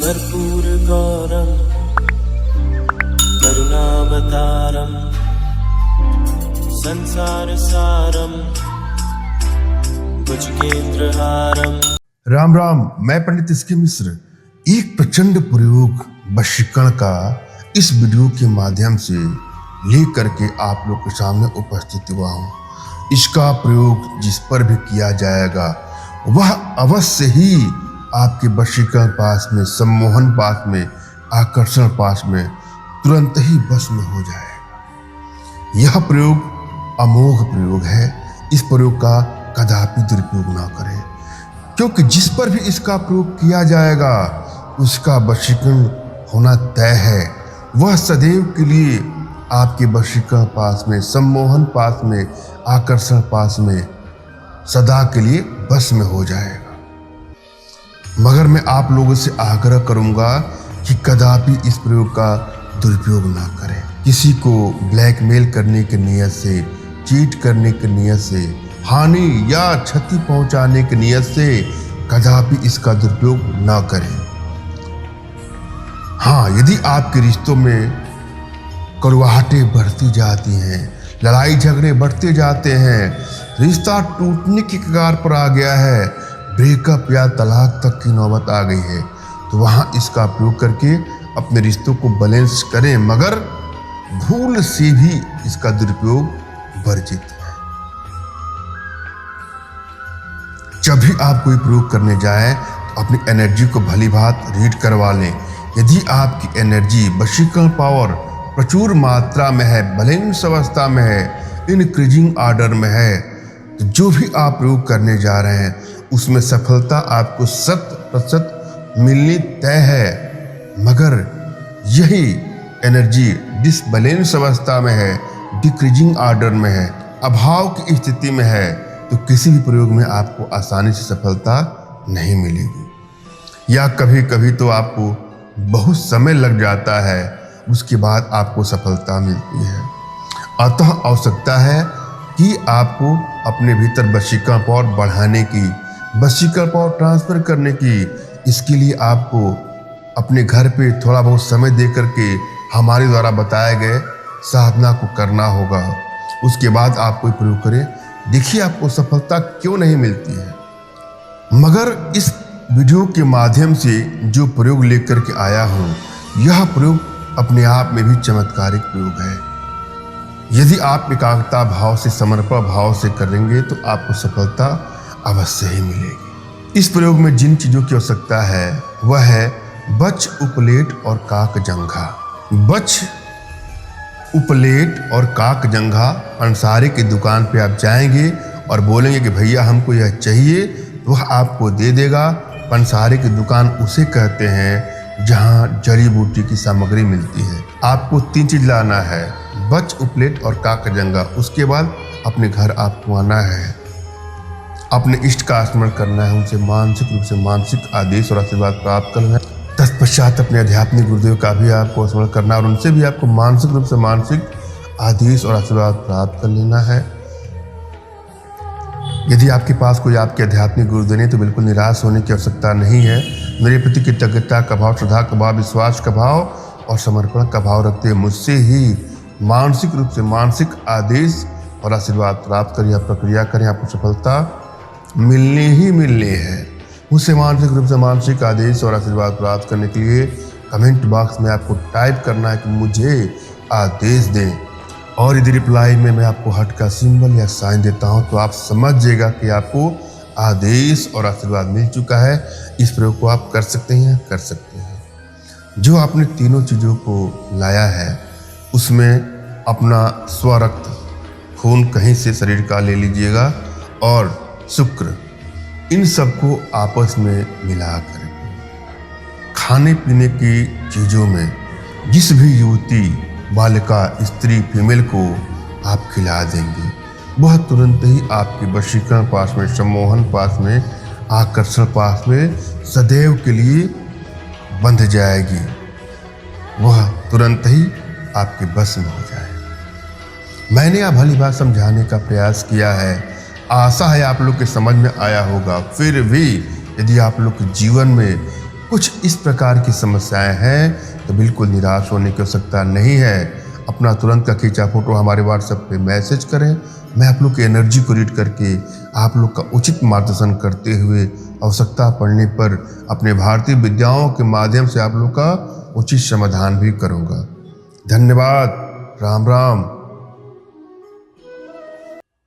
कर्पूरगौरं करुणावतारं संसारसारं भुजगेन्द्रहारम्। राम राम, मैं पंडित इसके मिश्र एक प्रचंड प्रयोग वशीकरण का इस वीडियो के माध्यम से लेकर के आप लोग के सामने उपस्थित हुआ हूँ। इसका प्रयोग जिस पर भी किया जाएगा वह अवश्य ही आपके वशीकरण पास में, सम्मोहन पास में, आकर्षण पास में तुरंत ही बस में हो जाएगा। यह प्रयोग अमोघ प्रयोग है। इस प्रयोग का कदापि दुरुपयोग ना करें, क्योंकि जिस पर भी इसका प्रयोग किया जाएगा उसका वशीकरण होना तय है। वह सदैव के लिए आपके वशीकरण पास में, सम्मोहन पास में, आकर्षण पास में सदा के लिए बस में हो जाएगा। मगर मैं आप लोगों से आग्रह करूंगा कि कदापि इस प्रयोग का दुरुपयोग ना करें। किसी को ब्लैकमेल करने की नीयत से, चीट करने की नीयत से, हानि या क्षति पहुंचाने की नीयत से कदापि इसका दुरुपयोग ना करें। हाँ, यदि आपके रिश्तों में कड़वाहटें बढ़ती जाती हैं, लड़ाई झगड़े बढ़ते जाते हैं, रिश्ता टूटने की कगार पर आ गया है, ब्रेकअप या तलाक तक की नौबत आ गई है, तो वहाँ इसका प्रयोग करके अपने रिश्तों को बैलेंस करें। मगर भूल से भी इसका दुरुपयोग वर्जित है। जब भी आप कोई प्रयोग करने जाएं तो अपनी एनर्जी को भली भांत रीड करवा लें। यदि आपकी एनर्जी, वशीकरण पावर प्रचुर मात्रा में है, बैलेंस अवस्था में है, इंक्रीजिंग ऑर्डर में है, तो जो भी आप प्रयोग करने जा रहे हैं उसमें सफलता आपको 100% मिलनी तय है। मगर यही एनर्जी डिसबैलेंस अवस्था में है, डिक्रीजिंग ऑर्डर में है, अभाव की स्थिति में है, तो किसी भी प्रयोग में आपको आसानी से सफलता नहीं मिलेगी। या कभी कभी तो आपको बहुत समय लग जाता है, उसके बाद आपको सफलता मिलती है। अतः आवश्यकता है कि आपको अपने भीतर वशीकरण पावर बढ़ाने की, वशीकरण पावर ट्रांसफर करने की, इसके लिए आपको अपने घर पे थोड़ा बहुत समय दे करके हमारे द्वारा बताए गए साधना को करना होगा। उसके बाद आप कोई प्रयोग करें, देखिए आपको सफलता क्यों नहीं मिलती है। मगर इस वीडियो के माध्यम से जो प्रयोग लेकर के आया हूँ, यह प्रयोग अपने आप में भी चमत्कारिक प्रयोग है। यदि आप एकाग्रता भाव से, समर्पण भाव से करेंगे तो आपको सफलता अवश्य ही मिलेगी। इस प्रयोग में जिन चीज़ों की आवश्यकता है वह है बच, उपलेट और काक जंघा। बच, उपलेट और काक जंघा पंसारी की दुकान पे आप जाएंगे और बोलेंगे कि भैया हमको यह चाहिए, तो वह आपको दे देगा। पंसारी की दुकान उसे कहते हैं जहां जड़ी बूटी की सामग्री मिलती है। आपको 3 चीज लाना है, बच, उपलेट और काक जंघा। उसके बाद अपने घर आपको आना है, अपने इष्ट का स्मरण करना है, उनसे मानसिक रूप से मानसिक आदेश और आशीर्वाद प्राप्त करना है। तत्पश्चात अपने आध्यात्मिक गुरुदेव का भी आपको स्मरण करना है और उनसे भी आपको मानसिक रूप से मानसिक आदेश और आशीर्वाद प्राप्त कर लेना है। यदि आपके पास कोई आपके आध्यात्मिक गुरुदेव नहीं तो बिल्कुल निराश होने की आवश्यकता नहीं है। मेरे प्रति कृतज्ञता का भाव, श्रद्धा का भाव, विश्वास का भाव और समर्पण का भाव रखते हुए मुझसे ही मानसिक रूप से मानसिक आदेश और आशीर्वाद प्राप्त कर यह प्रक्रिया करें। आपको सफलता मिलनी ही मिलनी है। मुझसे मानसिक रूप से मानसिक आदेश और आशीर्वाद प्राप्त करने के लिए कमेंट बॉक्स में आपको टाइप करना है कि मुझे आदेश दें, और यदि रिप्लाई में मैं आपको हट का सिंबल या साइन देता हूं तो आप समझ जाइएगा कि आपको आदेश और आशीर्वाद मिल चुका है। इस प्रयोग को आप कर सकते हैं, कर सकते हैं। जो आपने तीनों चीज़ों को लाया है उसमें अपना स्वरक्त खून कहीं से शरीर का ले लीजिएगा और शुक्र, इन सबको आपस में मिलाकर खाने पीने की चीज़ों में जिस भी युवती, बालिका, स्त्री, फीमेल को आप खिला देंगे वह तुरंत ही आपके वशीकरण पास में, सम्मोहन पास में, आकर्षण पास में सदैव के लिए बंध जाएगी। वह तुरंत ही आपके बस में हो जाएगा। मैंने यह भली बात समझाने का प्रयास किया है, आशा है आप लोग के समझ में आया होगा। फिर भी यदि आप लोग के जीवन में कुछ इस प्रकार की समस्याएं हैं तो बिल्कुल निराश होने की आवश्यकता नहीं है। अपना तुरंत का खींचा फोटो हमारे व्हाट्सएप पे मैसेज करें। मैं आप लोग की एनर्जी को रीड करके आप लोग का उचित मार्गदर्शन करते हुए आवश्यकता पड़ने पर अपने भारतीय विद्याओं के माध्यम से आप लोग का उचित समाधान भी करूँगा। धन्यवाद। राम राम।